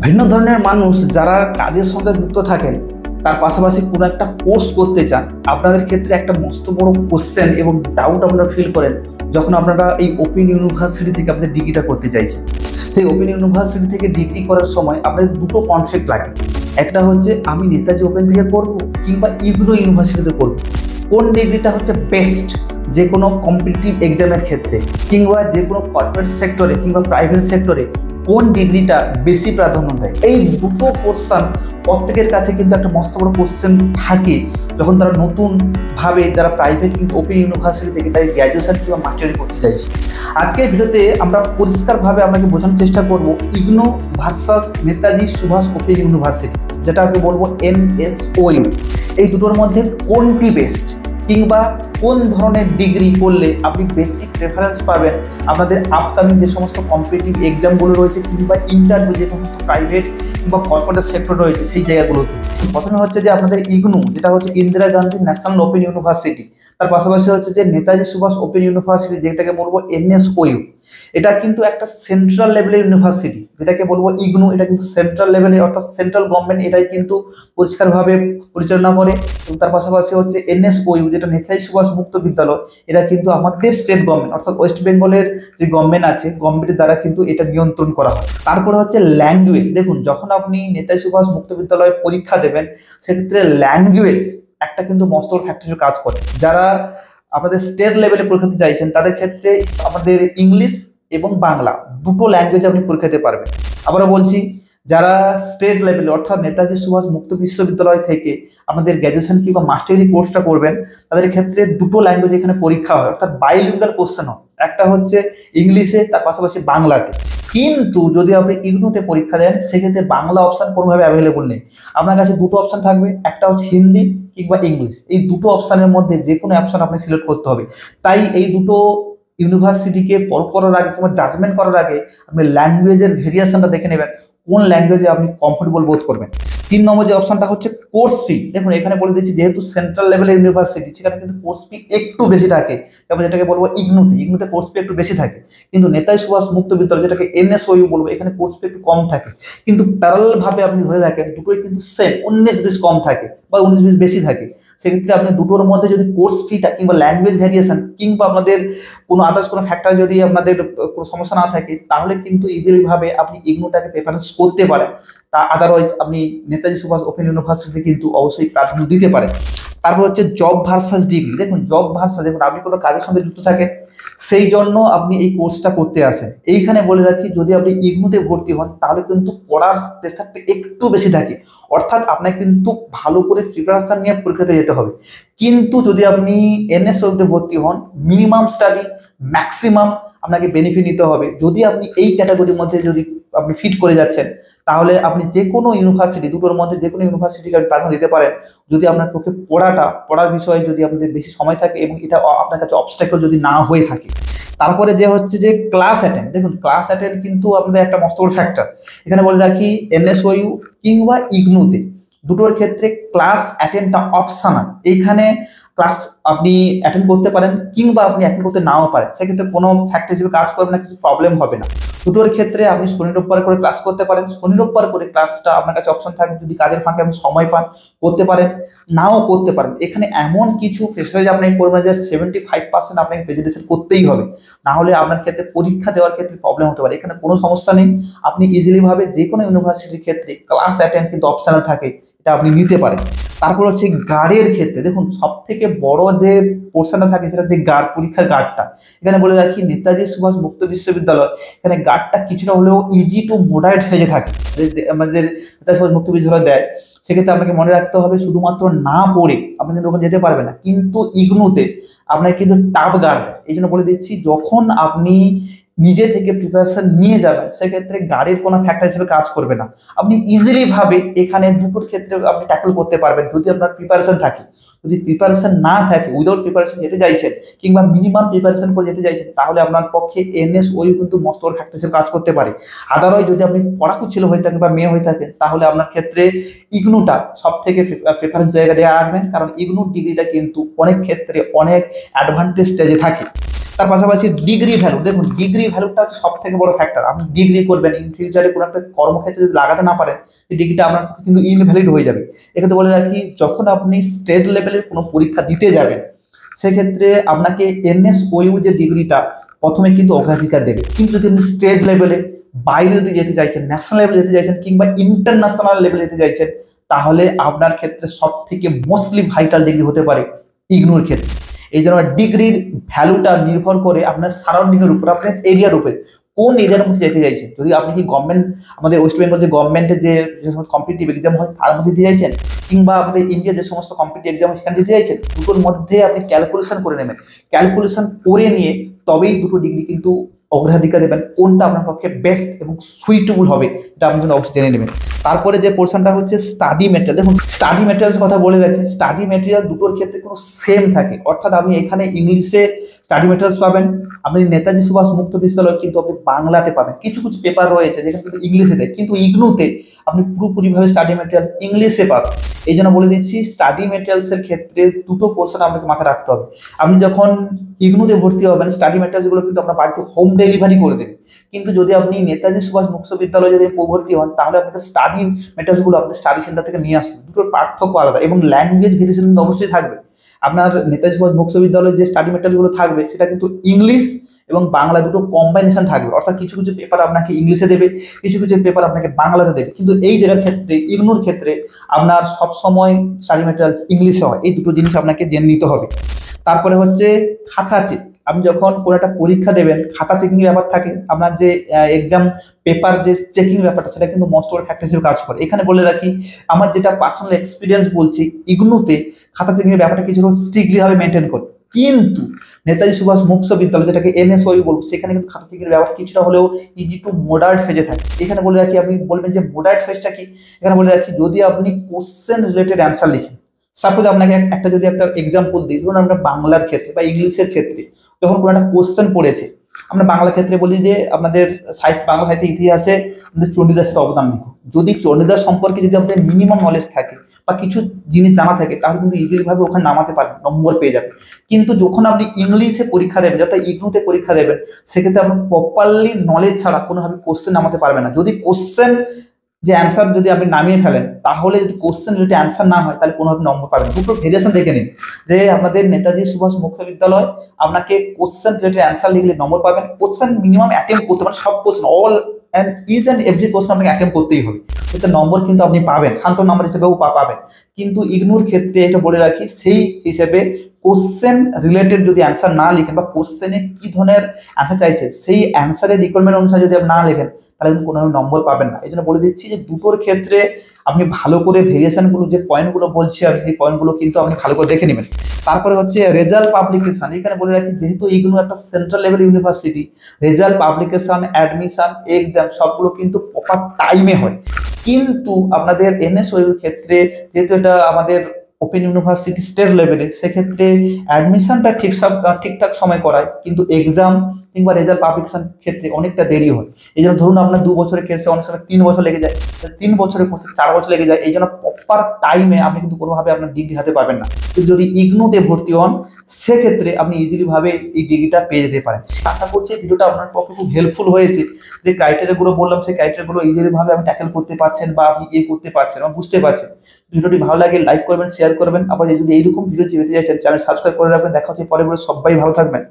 ভিন্ন ধরনের মানুষ যারা কাজের সঙ্গে যুক্ত থাকেন, তার পাশাপাশি কোনো একটা কোর্স করতে চান, আপনাদের ক্ষেত্রে একটা মস্ত বড় কোশ্চেন এবং ডাউট আপনারা ফিল করেন যখন আপনারা এই ওপেন ইউনিভার্সিটি থেকে আপনাদের ডিগ্রিটা করতে চাইছেন। সেই ওপেন ইউনিভার্সিটি থেকে ডিগ্রি করার সময় আপনাদের দুটো কনসেপ্ট লাগে। একটা হচ্ছে আমি নেতাজি ওপেন থেকে করব কিংবা ইগনো ইউনিভার্সিটিতে করব, কোন ডিগ্রিটা হচ্ছে বেস্ট যে কোনো কম্পিটিটিভ এক্সামের ক্ষেত্রে কিংবা যে কোনো কর্পোরেট সেক্টরে কিংবা প্রাইভেট সেক্টরে কোন ডিগ্রিটা বেশি প্রাধান্য দেয়। এই দুটো পোর্শন প্রত্যেকের কাছে কিন্তু একটা মস্ত বড় কোশ্চেন থাকে যখন তারা নতুনভাবে যারা প্রাইভেট কিন্তু ওপেন ইউনিভার্সিটি থেকে তাই গ্র্যাজুয়েশন কিংবা মাস্টারি করতে চাইছে। আজকের ভিডিওতে আমরা পরিষ্কারভাবে আপনাকে বোঝানোর চেষ্টা করব IGNOU versus Netaji Subhash open university, যেটা আমি বলবো NSOU, এই দুটোর মধ্যে কোনটি বেস্ট কিংবা কোন ধরনের ডিগ্রি করলে আপনি বেশি প্রেফারেন্স পাবেন আপনাদের আপকামিং যে সমস্ত কম্পিটিটিভ এক্সামগুলো রয়েছে কিংবা ইন্টারভিউ যে সমস্ত প্রাইভেট কিংবা কর্পোরেট সেক্টর রয়েছে সেই জায়গাগুলোতে। প্রথমে হচ্ছে যে আপনাদের ইগনু, যেটা হচ্ছে Indira Gandhi national open university, তার পাশাপাশি হচ্ছে যে নেতাজি সুভাষ ওপেন ইউনিভার্সিটি, যেটাকে বলবো NSOU। এটা কিন্তু একটা সেন্ট্রাল লেভেলের ইউনিভার্সিটি, যেটাকে বলবো ইগনু, এটা কিন্তু সেন্ট্রাল লেভেলের, অর্থাৎ সেন্ট্রাল গভর্নমেন্ট এটাই কিন্তু পরিষ্কারভাবে পরিচালনা করে। এবং তার পাশাপাশি হচ্ছে NSOU, যেটা নেতাজি সুভাষ মুক্ত বিদ্যালয়, এটা কিন্তু আমাদের স্টেট গভর্নমেন্ট অর্থাৎ ওয়েস্ট বেঙ্গলের যে গভর্নমেন্ট আছে, গভর্নমেন্টের দ্বারা কিন্তু এটা নিয়ন্ত্রণ করা হয়। তারপরে হচ্ছে ল্যাঙ্গুয়েজ। দেখুন, যখন আপনি নেতাজি সুভাষ মুক্ত বিদ্যালয়ে পরীক্ষা দেবেন সেক্ষেত্রে ল্যাঙ্গুয়েজ একটা কিন্তু মস্ত ফ্যাক্টর হিসেবে কাজ করে। যারা আমাদের স্টেট লেভেলে পরীক্ষা দিতে চাইছেন তাদের ক্ষেত্রে আমাদের ইংলিশ এবং বাংলা দুটো ল্যাঙ্গুয়েজ আপনি পরীক্ষা দিতে পারবেন। আবারও বলছি, যারা স্টেট লেভেলে অর্থাৎ নেতাজি সুভাষ মুক্ত বিশ্ববিদ্যালয় থেকে আমাদের গ্র্যাজুয়েশন কিংবা মাস্টারি কোর্সটা করবেন তাদের ক্ষেত্রে দুটো ল্যাঙ্গুয়েজ এখানে পরীক্ষা হয়, অর্থাৎ বাইলিঙ্গুয়াল কোশ্চেন হয়। একটা হচ্ছে ইংলিশে, তার পাশাপাশি বাংলাতে। কিন্তু যদি আপনি ইগনুতে পরীক্ষা দেন সেক্ষেত্রে বাংলা অপশান কোনোভাবে অ্যাভেলেবল নেই। আপনার কাছে দুটো অপশান থাকবে, একটা হচ্ছে হিন্দি কিংবা ইংলিশ। এই দুটো অপশানের মধ্যে যে কোনো অপশান আপনি সিলেক্ট করতে হবে। তাই এই দুটো ইউনিভার্সিটিকে পরখ করার আগে কিংবা জাজমেন্ট করার আগে আপনি ল্যাঙ্গুয়েজের ভেরিয়েশনটা দেখে নেবেন, কোন ল্যাঙ্গুয়েজে আপনি কমফোর্টেবল বোধ করবেন। 3 নম্বর যে অপশনটা হচ্ছে কোর্স ফি। দেখুন, এখানে বলে দিচ্ছি যেহেতু সেন্ট্রাল লেভেলের ইউনিভার্সিটি সেখানে কিন্তু কোর্স ফি একটু বেশি থাকে, যেমন যেটাকে বলবো ইগনুতে কোর্স ফি একটু বেশি থাকে। কিন্তু নেতাজি সুভাষ মুক্ত বিদ্যালয়, যেটাকে NSOU বলবো, এখানে কোর্স ফি একটু কম থাকে। কিন্তু প্যারালাল ভাবে আপনি ধরে থাকেন দুটোই কিন্তু সেম, 19-20 কম থাকে বা 19-20 বেশি থাকে। সেক্ষেত্রে আপনি দুটোর মধ্যে যদি কোর্স ফিটা কিংবা ল্যাঙ্গুয়েজ ভ্যারিয়েশন কিংবা আপনাদের কোনো আদার্স কোনো ফ্যাক্টর যদি আপনাদের কোনো সমস্যা না থাকে তাহলে কিন্তু ইজিলি ভাবে আপনি ইগনুটাকে প্রেফারেন্স করতে পারেন। তা আদারওয়াইজ আপনি নেতাজি সুভাষ ওপেন ইউনিভার্সিটিতে কিন্তু অবশ্যই প্রাধান্য দিতে পারেন। তারপর হচ্ছে জব ভার্সাস ডিগ্রি। দেখুন, জব ভার্সাস, দেখুন আপনি কোনো কাজের সঙ্গে যুক্ত থাকেন সেই জন্য আপনি এই কোর্সটা করতে আসেন। এইখানে বলে রাখি, যদি আপনি ইগনুতে ভর্তি হন তাহলে কিন্তু পড়ার প্রেসারটা একটু বেশি থাকে, অর্থাৎ আপনাকে কিন্তু ভালো করে প্রিপারেশন নিয়ে পরীক্ষাতে যেতে হবে। কিন্তু যদি আপনি NSOUতে ভর্তি হন, মিনিমাম স্টাডি ম্যাক্সিমাম আপনাকে বেনিফিট নিতে হবে। যদি আপনি এই ক্যাটাগরির মধ্যে যদি আপনি ফিট করে যাচ্ছেন তাহলে আপনি যে কোনো ইউনিভার্সিটি, দুটোর মধ্যে যে কোনো ইউনিভার্সিটিকে আপনি প্রাধান্য দিতে পারেন যদি আপনার পক্ষে পড়ার বিষয়ে যদি আপনাদের বেশি সময় থাকে এবং এটা আপনার কাছে অবস্ট্যাকল যদি না হয়ে থাকে। তারপরে যে হচ্ছে যে ক্লাস অ্যাটেন্ড। দেখুন, ক্লাস অ্যাটেন্ড কিন্তু আপনাদের একটা মস্ত বড় ফ্যাক্টর। এখানে বলে রাখি NSOU কিংবা ইগনুতে দুটোর ক্ষেত্রে ক্লাস অ্যাটেন্ডটা অপশনাল। এইখানে ক্লাস আপনি অ্যাটেন্ড করতে পারেন কিংবা আপনি অ্যাটেন্ড করতে নাও পারেন, সেক্ষেত্রে কোনো ফ্যাক্টর হিসেবে কাজ করবে না, কিছু প্রবলেম হবে না। দুটোর ক্ষেত্রে আপনি শনি রোববার করে ক্লাস করতে পারেন। শনি রোববার করে ক্লাসটা আপনার কাছে অপশন থাকবে, যদি কাজের ফাঁকে আপনি সময় পান করতে পারেন, নাও করতে পারেন। এখানে এমন কিছু ফেসিলিটি আপনাকে করবেন যে 75% আপনাকে প্রেজেন্টেশন করতেই হবে, না হলে আপনার ক্ষেত্রে পরীক্ষা দেওয়ার ক্ষেত্রে প্রবলেম হতে পারে। এখানে কোনো সমস্যা নেই, আপনি ইজিলি ভাবে যে কোনো ইউনিভার্সিটির ক্ষেত্রে ক্লাস অ্যাটেন্ড কিন্তু অপশনাল থাকে, এটা আপনি নিতে পারেন। তারপর হচ্ছে গার্ডের ক্ষেত্রে। দেখুন, সব থেকে বড় যে পোর্শনটা থাকে সেটা হচ্ছে গার্ড, পরীক্ষার গার্ডটা। এখানে বলে রাখি নেতাজি সুভাষ মুক্ত বিশ্ববিদ্যালয়, এখানে গার্ডটা কিছুটা হলেও ইজি টু মডারেট ফেজে থাকে। আমাদের নেতাজি সুভাষ মুক্ত বিশ্ববিদ্যালয় দেয়, সেক্ষেত্রে আপনাকে মনে রাখতে হবে শুধুমাত্র না পড়ে আপনি কিন্তু ওখানে যেতে পারবেন না। কিন্তু ইগনুতে আপনাকে কিন্তু টাফ গার্ড দেয়। এই জন্য বলে দিচ্ছি, যখন আপনি নিজে থেকে প্রিপারেশন নিয়ে যাবেন সেক্ষেত্রে গাড়ির কোনো ফ্যাক্টর হিসেবে কাজ করবে না। আপনি ইজিলি ভাবে এখানে দুটোর ক্ষেত্রে আপনি ট্যাকল করতে পারবেন যদি আপনার প্রিপারেশন থাকে। যদি প্রিপারেশন না থাকে, উইদাউট প্রিপারেশন যেতে চাইছেন কিংবা মিনিমাম প্রিপারেশন করে যেতে চাইছেন, তাহলে আপনার পক্ষে NSOU কিন্তু মস্ত বড় ফ্যাক্টর হিসেবে কাজ করতে পারে। আদারওয়াইজ যদি আপনি পড়াকু ছেলে হয়ে থাকেন বা মেয়ে হয়ে থাকেন তাহলে আপনার ক্ষেত্রে ইগনুটা সব থেকে প্রেফারেন্স জায়গায় রাখবেন, কারণ ইগনুর ডিগ্রিটা কিন্তু অনেক ক্ষেত্রে অনেক অ্যাডভান্টেজ স্টেজে থাকে। তার পাশাপাশি ডিগ্রি ভ্যালু, দেখুন ডিগ্রি ভ্যালুটা হচ্ছে সব থেকে বড় ফ্যাক্টর। আপনি ডিগ্রি করবেন, ইন ফিউচারে কোনো একটা কর্মক্ষেত্রে যদি লাগাতে না পারেন, এই ডিগ্রিটা আপনার কিন্তু ইনভ্যালিড হয়ে যাবে। এক্ষেত্রে বলে রাখি, যখন আপনি স্টেট লেভেলের কোনো পরীক্ষা দিতে যাবেন, সেক্ষেত্রে আপনাকে এনএসওইউ যে ডিগ্রিটা প্রথমে কিন্তু অগ্রাধিকার দেবে। কিন্তু যদি আপনি স্টেট লেভেলে বাইরে যদি যেতে চাইছেন, ন্যাশনাল লেভেলে যেতে চাইছেন, কিংবা ইন্টারন্যাশনাল লেভেলে যেতে চাইছেন, তাহলে আপনার ক্ষেত্রে সব থেকে মোস্টলি ভাইটাল ডিগ্রি হতে পারে ইগনুর ক্ষেত্রে। এই জন্য ডিগ্রির ভ্যালুটা নির্ভর করে আপনার সারাউন্ডিং এর উপর, আপনার এরিয়ার উপরে, কোন এরিয়ার মধ্যে যেতে চাইছেন। যদি আপনি কি গভর্নমেন্ট, আমাদের ওয়েস্ট বেঙ্গল যে গভর্নমেন্টের যে সমস্ত কম্পিটিটিভ এক্সাম হয় তার মধ্যে দিতে চাইছেন, কিংবা আমাদের ইন্ডিয়া যে সমস্ত কম্পিটিটিভ এক্সাম হয় সেখানে দিতে চাইছেন, দুটোর মধ্যে আপনি ক্যালকুলেশন করে নেবেন। ক্যালকুলেশন করে নিয়ে তবেই দুটো ডিগ্রি কিন্তু অগ্রাধিকার দেবেন, কোনটা আপনার পক্ষে বেস্ট এবং সুইটেবল হবে এটা আপনি কিন্তু অবশ্যই জেনে নেবেন। তারপরে যে পোর্শনটা হচ্ছে স্টাডি ম্যাটেরিয়াল। দেখুন স্টাডি ম্যাটেরিয়ালস কথা বলে রাখছি, স্টাডি ম্যাটেরিয়াল দুটোর ক্ষেত্রে কোনো সেম থাকে, অর্থাৎ আপনি এখানে ইংলিশে স্টাডি ম্যাটেরিয়ালস পাবেন, আপনি নেতাজি সুভাষ মুক্ত বিশ্ববিদ্যালয় কিন্তু আপনি বাংলাতে পাবেন। কিছু কিছু পেপার রয়েছে যেখানে কিন্তু ইংলিশে দেয়, কিন্তু ইগনুতে আপনি পুরোপুরিভাবে স্টাডি ম্যাটেরিয়াল ইংলিশে পাবেন। এই জন্য বলে দিচ্ছি, স্টাডি ম্যাটেরিয়ালসের ক্ষেত্রে দুটো পোর্শন আপনাকে মাথায় রাখতে হবে। আপনি যখন ইগনুতে ভর্তি হবেন, স্টাডি ম্যাটেরিয়ালসগুলো কিন্তু আপনার বাড়িতে হোম ডেলিভারি করে দেবে। কিন্তু যদি আপনি নেতাজি সুভাষ মুক্ত বিশ্ববিদ্যালয়ে যদি ভর্তি হন, তাহলে আপনাকে স্টাডি ম্যাটেরিয়ালসগুলো আপনি স্টাডি সেন্টার থেকে নিয়ে আসবেন। দুটোর পার্থক্য আলাদা, এবং ল্যাঙ্গুয়েজ ভেরিয়েশন কিন্তু অবশ্যই থাকবে। আপনার নেতাজি সুভাষ মুক্ত বিশ্ববিদ্যালয়ে যে স্টাডি ম্যাটেরিয়ালগুলো থাকবে সেটা কিন্তু ইংলিশ এবং বাংলা দুটো কম্বাইনেশন থাকবে, অর্থাৎ কিছু কিছু পেপার আপনাকে ইংলিশে দেবে, কিছু কিছু পেপার আপনাকে বাংলাতে দেবে। কিন্তু এই জায়গার ক্ষেত্রে, ইগনুর ক্ষেত্রে আপনার সবসময় স্টাডি ম্যাটেরিয়ালস ইংলিশে হয়। এই দুটো জিনিস আপনাকে জেনে নিতে হবে। তারপরে হচ্ছে খাতা চেক। আপনি যখন কোনো একটা পরীক্ষা দেবেন, খাতা চেকিং এর ব্যাপার থাকে। আপনার যে এক্সাম পেপার যে চেকিং ব্যাপারটা, সেটা কিন্তু মস্ত বড় ফ্যাক্টর হিসেবে কাজ করে। এখানে বলে রাখি, আমার যেটা পার্সোনাল এক্সপিরিয়েন্স বলছি, ইগনুতে খাতা চেকিং এর ব্যাপারটা কিছু স্ট্রিক্টলি ভাবে মেনটেন করে। কিন্তু নেতাজি সুভাষ মুক্ত বিশ্ববিদ্যালয়, যেটাকে এনএসওইউ বলবো, সেখানে কিন্তু খাতা চেকিং এর ব্যাপার কিছুটা হলেও ইজি টু মডারেট ফেজে থাকে। এখানে বলে রাখি, আপনি বলবেন যে মডারেট ফেজটা কি, এখানে বলে রাখি, যদি আপনি কোশ্চেন রিলেটেড অ্যান্সার লিখেন, সাপোজ আপনাকে একটা যদি একটা এক্সাম্পল দিই, ধরুন আমরা বাংলার ক্ষেত্রে বা ইংলিশের ক্ষেত্রে যখন কোনো একটা কোশ্চেন পড়েছে, আমরা বাংলা ক্ষেত্রে বলি যে আপনাদের সাহিত্য, বাংলা সাহিত্যের ইতিহাসে আমাদের চণ্ডীদাসের অবদান লিখো। যদি চণ্ডীদাস সম্পর্কে যদি আপনাদের মিনিমাম নলেজ থাকে বা কিছু জিনিস জানা থাকে, তাহলে কিন্তু ইজিলি ভাবে ওখানে নামাতে পারবেন, নম্বর পেয়ে যাবেন। কিন্তু যখন আপনি ইংলিশে পরীক্ষা দেবেন, অর্থাৎ ইগনুতে পরীক্ষা দেবেন, সেক্ষেত্রে আপনি প্রপারলি নলেজ ছাড়া কোনোভাবে কোশ্চেন নামাতে পারবেন না। যদি কোশ্চেন যে অ্যান্সার যদি আপনি নামিয়ে ফেলেন, তাহলে যদি কোশ্চেন রিলেটেড অ্যান্সার না হয়, তাহলে কোনোভাবে নম্বর পাবেন। দুটো ভেরিয়েশন দেখে নিন, যে আপনাদের নেতাজি সুভাষ মুক্ত বিদ্যালয় আপনাকে কোশ্চেন রিলেটেড অ্যান্সার লিখলে নম্বর পাবেন। কোশ্চেন মিনিমাম অ্যাটেম্প করতে, মানে সব question, all and is and every question আপনাকে অ্যাটেম্প করতেই হবে, এতে নম্বর কিন্তু আপনি পাবেন, শান্ত নম্বর হিসেবেও পাবেন। কিন্তু ইগনুর ক্ষেত্রে এটা বলে রাখি, সেই হিসেবে কোশ্চেন রিলেটেড যদি অ্যান্সার না লিখেন, বা কোশ্চেনে কি ধরনের অ্যান্সার চাইছে সেই অ্যান্সারের রিকোয়ারমেন্ট অনুসারে যদি আপনি না লেখেন, তাহলে কিন্তু কোনো নম্বর পাবেন না। এই জন্য বলে দিচ্ছি যে দুটোর ক্ষেত্রে আপনি ভালো করে ভেরিয়েশনগুলো, যে পয়েন্টগুলো বলছি আমি, সেই পয়েন্টগুলো কিন্তু আপনি ভালো করে দেখে নেবেন। তারপরে হচ্ছে রেজাল্ট পাবলিকেশন। এখানে বলে রাখি, যেহেতু ইগনু একটা central level university, result publication, admission, exam সবগুলো কিন্তু প্রপার টাইমে হয়। কিন্তু আপনাদের এনএসওইউ এর ক্ষেত্রে, যেহেতু এটা আমাদের ওপেন ইউনিভার্সিটি স্টেট লেভেলে, সেক্ষেত্রে অ্যাডমিশনটা ঠিকঠাক সময় করায়, কিন্তু এক্সাম কিংবা রেজাল্ট পাবলিকেশন ক্ষেত্রে অনেকটা দেরি হয়। এই জন্য ধরুন আপনার 2 বছরের কোর্সে অনেক সময় 3 বছর লেগে যায়, 3 বছরের কোর্সে 4 বছর লেগে যায়। এই জন্য প্রপার টাইমে আপনি কিন্তু কোনোভাবে আপনার ডিগ্রি হাতে পাবেন না। কিন্তু যদি ইগনুতে ভর্তি হন, সেক্ষেত্রে আপনি ইজিলি ভাবে এই ডিগ্রিটা পেয়ে যেতে পারেন। আশা করছি ভিডিওটা আপনার পক্ষে খুব হেল্পফুল হয়েছে। যে ক্রাইটেরিয়াগুলো বললাম, সেই ক্রাইটেরিয়াগুলো ইজিলি ভাবে আপনি ট্যাকেল করতে পারছেন, বা আপনি করতে পারছেন বা বুঝতে পারছেন। ভিডিওটি ভালো লাগে লাইক করবেন, শেয়ার করবেন। আবার যদি এইরকম ভিডিও পেতে চাইছেন, চ্যানেল সাবস্ক্রাইব করে রাখবেন। দেখা হচ্ছে পরে। সবাই ভালো থাকবেন।